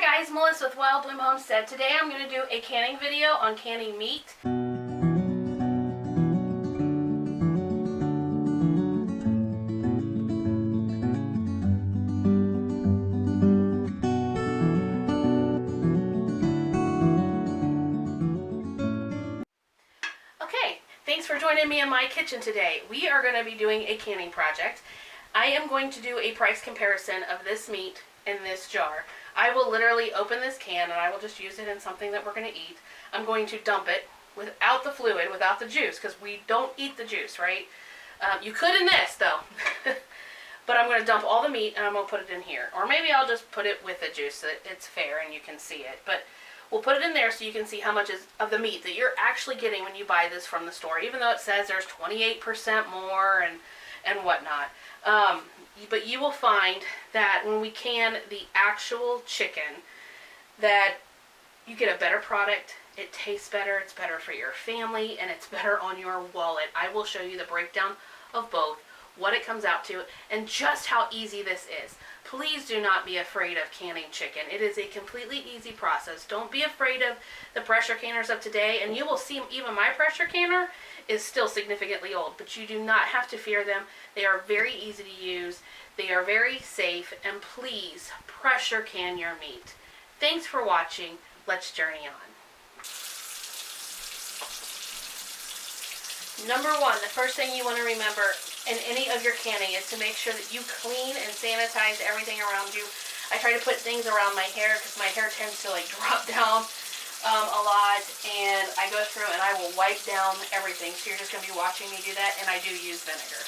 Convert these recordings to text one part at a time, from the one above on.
guys, Melissa with Wild Bloom Homestead. Today I'm going to do a canning video on canning meat. Okay, thanks for joining me in my kitchen today. We are going to be doing a canning project. I am going to do a price comparison of this meat in this jar. I will literally open this can and I will just use it in something that we're going to eat. I'm going to dump it without the fluid, without the juice, because we don't eat the juice, right? You could in this though. But I'm going to dump all the meat and I'm going to put it in here. Or maybe I'll just put it with the juice so that it's fair and you can see it. But we'll put it in there so you can see how much of the meat that you're actually getting when you buy this from the store. Even though it says there's 28% more and whatnot. But you will find that when we can the actual chicken, that you get a better product. It tastes better, it's better for your family, and it's better on your wallet. I will show you the breakdown of both, what it comes out to, and just how easy this is. Please do not be afraid of canning chicken. It is a completely easy process. Don't be afraid of the pressure canners of today, and you will see even my pressure canner is still significantly old, but you do not have to fear them. They are very easy to use. They are very safe, and please pressure can your meat. Thanks for watching. Let's journey on. Number one, the first thing you want to remember in any of your canning is to make sure that you clean and sanitize everything around you. I try to put things around my hair because my hair tends to like drop down a lot, and I go through and I will wipe down everything. So you're just going to be watching me do that, and I do use vinegar.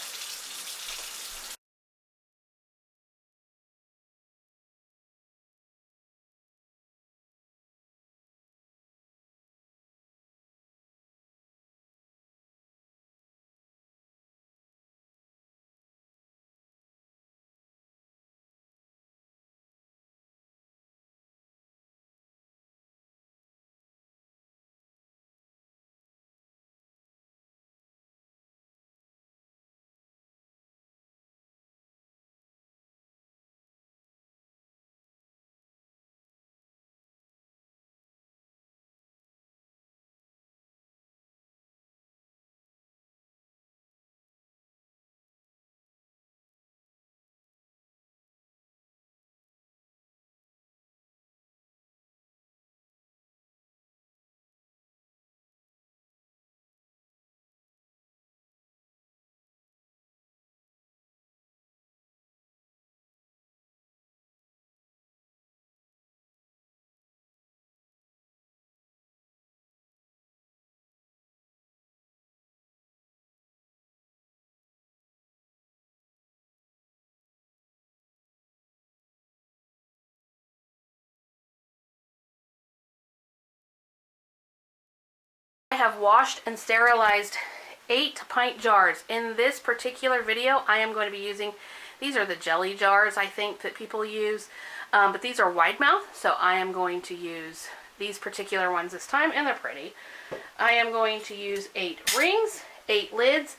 I have washed and sterilized 8-pint jars. In this particular video, I am going to be using, these are the jelly jars I think that people use, but these are wide mouth, so I am going to use these particular ones this time, and they're pretty. I am going to use 8 rings, 8 lids.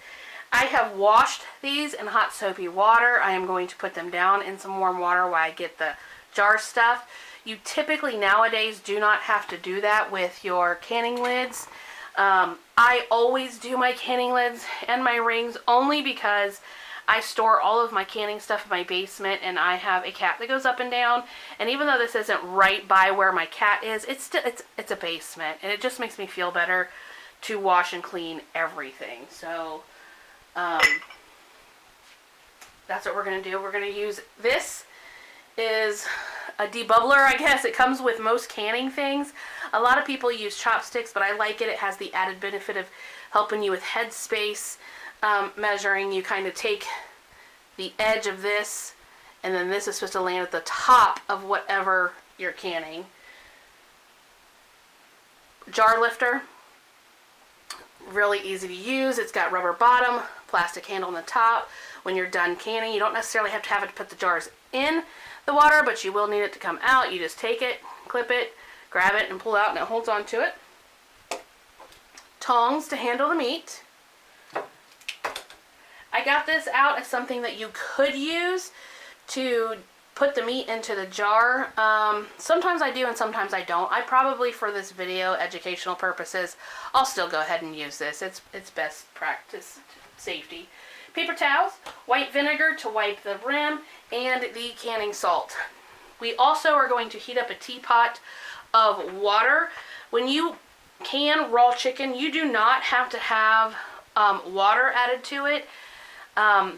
I have washed these in hot soapy water. I am going to put them down in some warm water while I get the jar stuff. You typically nowadays do not have to do that with your canning lids. I always do my canning lids and my rings only because I store all of my canning stuff in my basement, and I have a cat that goes up and down, and even though this isn't right by where my cat is, it's a basement, and it just makes me feel better to wash and clean everything. So that's what we're going to do. We're going to use, this is a debubbler, I guess. It comes with most canning things. A lot of people use chopsticks, but I like it. It has the added benefit of helping you with head space measuring. You kind of take the edge of this, and then this is supposed to land at the top of whatever you're canning. Jar lifter, really easy to use. It's got rubber bottom, plastic handle on the top. When you're done canning, you don't necessarily have to have it to put the jars in the water, but you will need it to come out. You just take it, clip it, grab it, and pull out, and it holds on to it. Tongs to handle the meat. I got this out as something that you could use to put the meat into the jar. Sometimes I do and sometimes I don't. I probably, for this video, educational purposes, I'll still go ahead and use this. It's best practice safety. Paper towels, white vinegar to wipe the rim, and the canning salt. We also are going to heat up a teapot of water. When you can raw chicken, you do not have to have water added to it.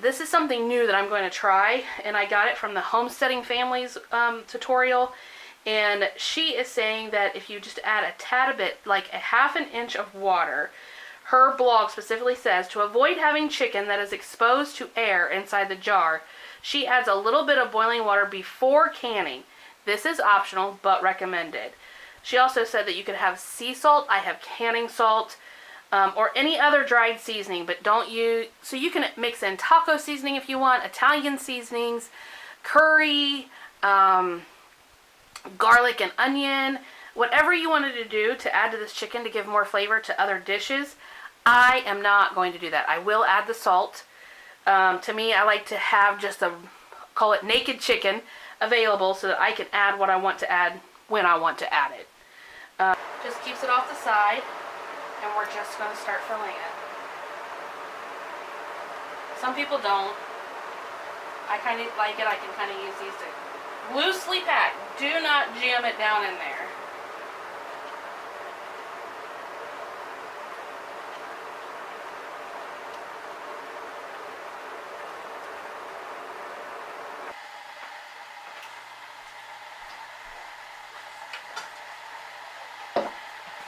This is something new that I'm going to try, and I got it from the Homesteading Families tutorial, and she is saying that if you just add a tad bit, like a half an inch of water, her blog specifically says to avoid having chicken that is exposed to air inside the jar, she adds a little bit of boiling water before canning. This is optional, but recommended. She also said that you could have sea salt. I have canning salt. Or any other dried seasoning, but don't use, so you can mix in taco seasoning if you want, Italian seasonings, curry, garlic and onion, whatever you wanted to do to add to this chicken to give more flavor to other dishes. I am not going to do that. I will add the salt. To me, I like to have just a, call it naked chicken, available so that I can add what I want to add when I want to add it. Just keeps it off the side. And we're just going to start filling it. Some people don't. I kind of like it. I can kind of use these to loosely pack. Do not jam it down in there.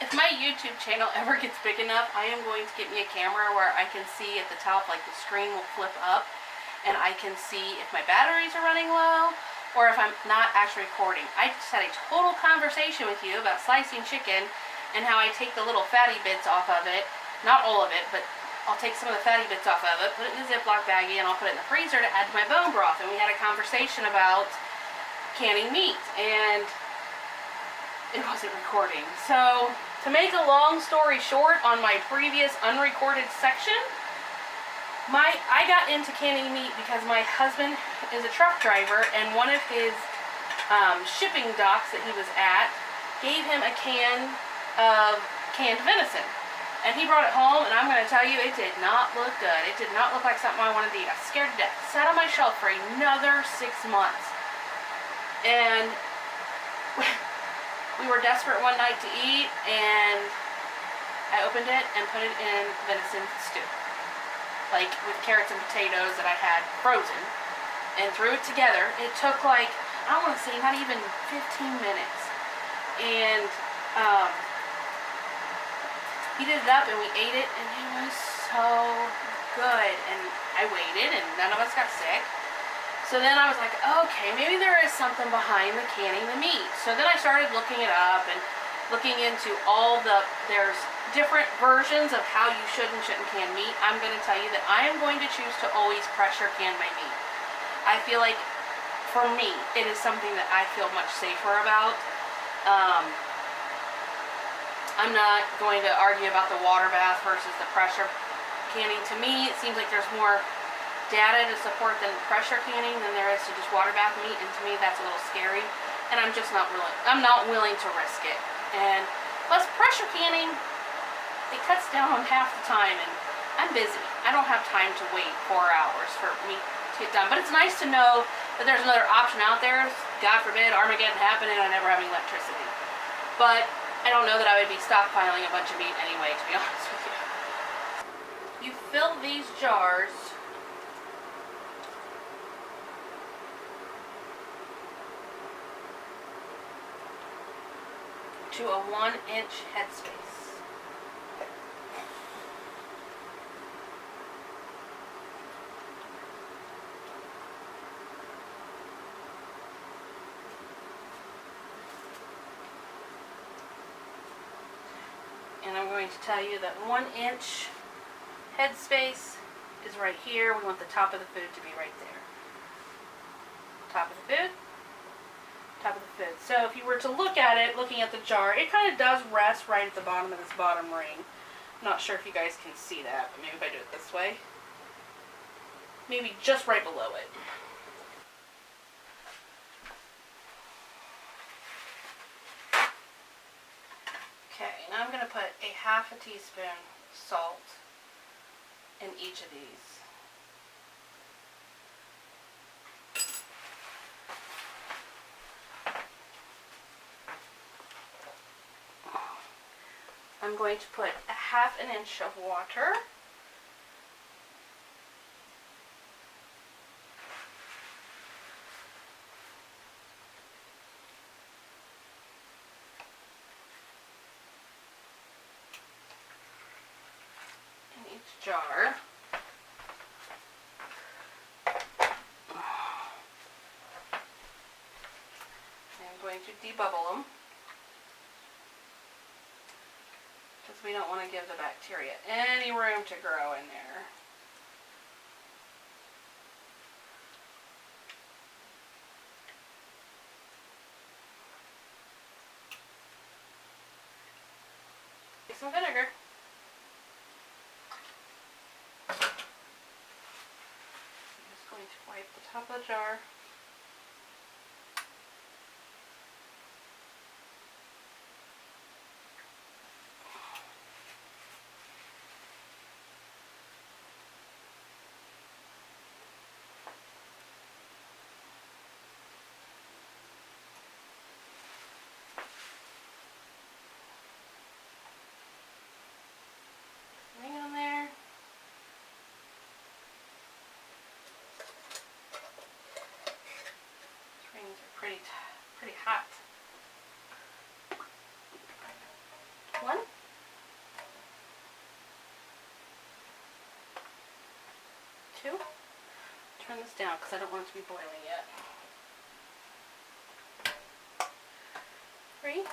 If my YouTube channel ever gets big enough, I am going to get me a camera where I can see at the top, like the screen will flip up, and I can see if my batteries are running low, or if I'm not actually recording. I just had a total conversation with you about slicing chicken, and how I take the little fatty bits off of it. Not all of it, but I'll take some of the fatty bits off of it, put it in a Ziploc baggie, and I'll put it in the freezer to add to my bone broth. And we had a conversation about canning meat, and it wasn't recording. So, to make a long story short, on my previous unrecorded section, I got into canning meat because my husband is a truck driver, and one of his shipping docks that he was at gave him a can of canned venison. And he brought it home, and I'm going to tell you, it did not look good. It did not look like something I wanted to eat. I was scared to death. It sat on my shelf for another 6 months. And we were desperate one night to eat, and I opened it and put it in venison stew. Like with carrots and potatoes that I had frozen, and threw it together. It took like, I don't want to say, not even 15 minutes. And heated it up, and we ate it, and it was so good. And I waited, and none of us got sick. So then I was like, okay, maybe there is something behind the canning the meat. So then I started looking it up and looking into there's different versions of how you should and shouldn't can meat. I'm going to tell you that I am going to choose to always pressure can my meat. I feel like, for me, it is something that I feel much safer about. I'm not going to argue about the water bath versus the pressure canning. To me, it seems like there's more data to support than pressure canning than there is to just water bath meat, and to me that's a little scary, and I'm just not willing to risk it. And plus, pressure canning, it cuts down on half the time, and I'm busy. I don't have time to wait 4 hours for meat to get done. But it's nice to know that there's another option out there. God forbid Armageddon happened and I never have any electricity. But I don't know that I would be stockpiling a bunch of meat anyway, to be honest with you. You fill these jars to a 1-inch headspace. And I'm going to tell you that 1-inch headspace is right here. We want the top of the food to be right there. Top of the food. Top of the food. So if you were to look at it, looking at the jar, it kind of does rest right at the bottom of this bottom ring. I'm not sure if you guys can see that, but maybe if I do it this way. Maybe just right below it. a half a teaspoon salt in each of these. I'm going to put a half an inch of water. In each jar. I'm going to debubble them, because we don't want to give the bacteria any room to grow in there. Take some vinegar. I'm just going to wipe the top of the jar. Ring on there. These rings are pretty hot. 1. 2. Turn this down because I don't want it to be boiling yet. 3.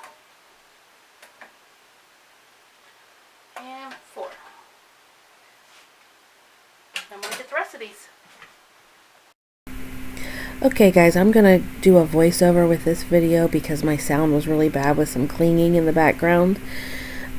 And 4. I'm going to get the rest of these. Okay guys, I'm gonna do a voiceover with this video because my sound was really bad with some clinging in the background.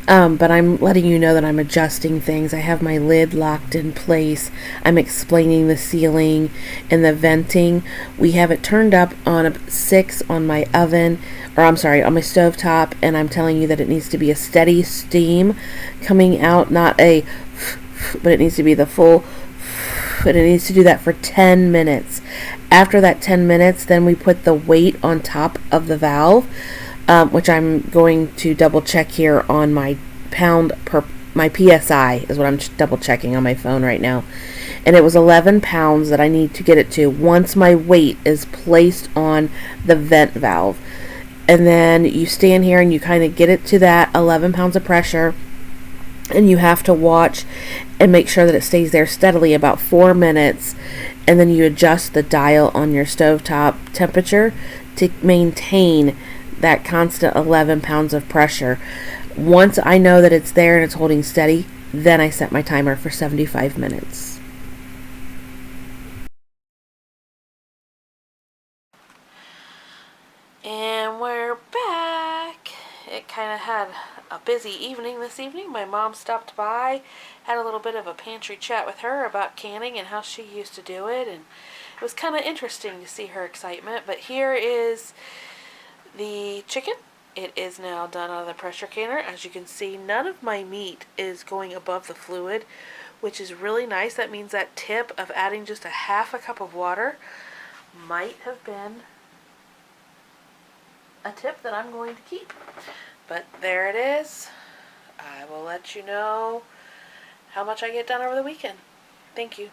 But I'm letting you know that I'm adjusting things. I have my lid locked in place. I'm explaining the sealing and the venting. We have it turned up on a 6 on my oven, or I'm sorry, on my stove top, and I'm telling you that it needs to be a steady steam coming out, not a but it needs to be the full, but it needs to do that for 10 minutes. After that 10 minutes, then we put the weight on top of the valve, which I'm going to double check here on my pound per, my PSI is what I'm double checking on my phone right now. And it was 11 pounds that I need to get it to once my weight is placed on the vent valve. And then you stand here and you kind of get it to that 11 pounds of pressure. And you have to watch and make sure that it stays there steadily about 4 minutes. And then you adjust the dial on your stovetop temperature to maintain that constant 11 pounds of pressure. Once I know that it's there and it's holding steady, then I set my timer for 75 minutes. And we're back. It kind of had a busy evening this evening. My mom stopped by, had a little bit of a pantry chat with her about canning and how she used to do it, and it was kind of interesting to see her excitement. But here is the chicken. It is now done out of the pressure canner. As you can see, none of my meat is going above the fluid, which is really nice. That means that tip of adding just a half a cup of water might have been a tip that I'm going to keep. But there it is. I will let you know how much I get done over the weekend. Thank you.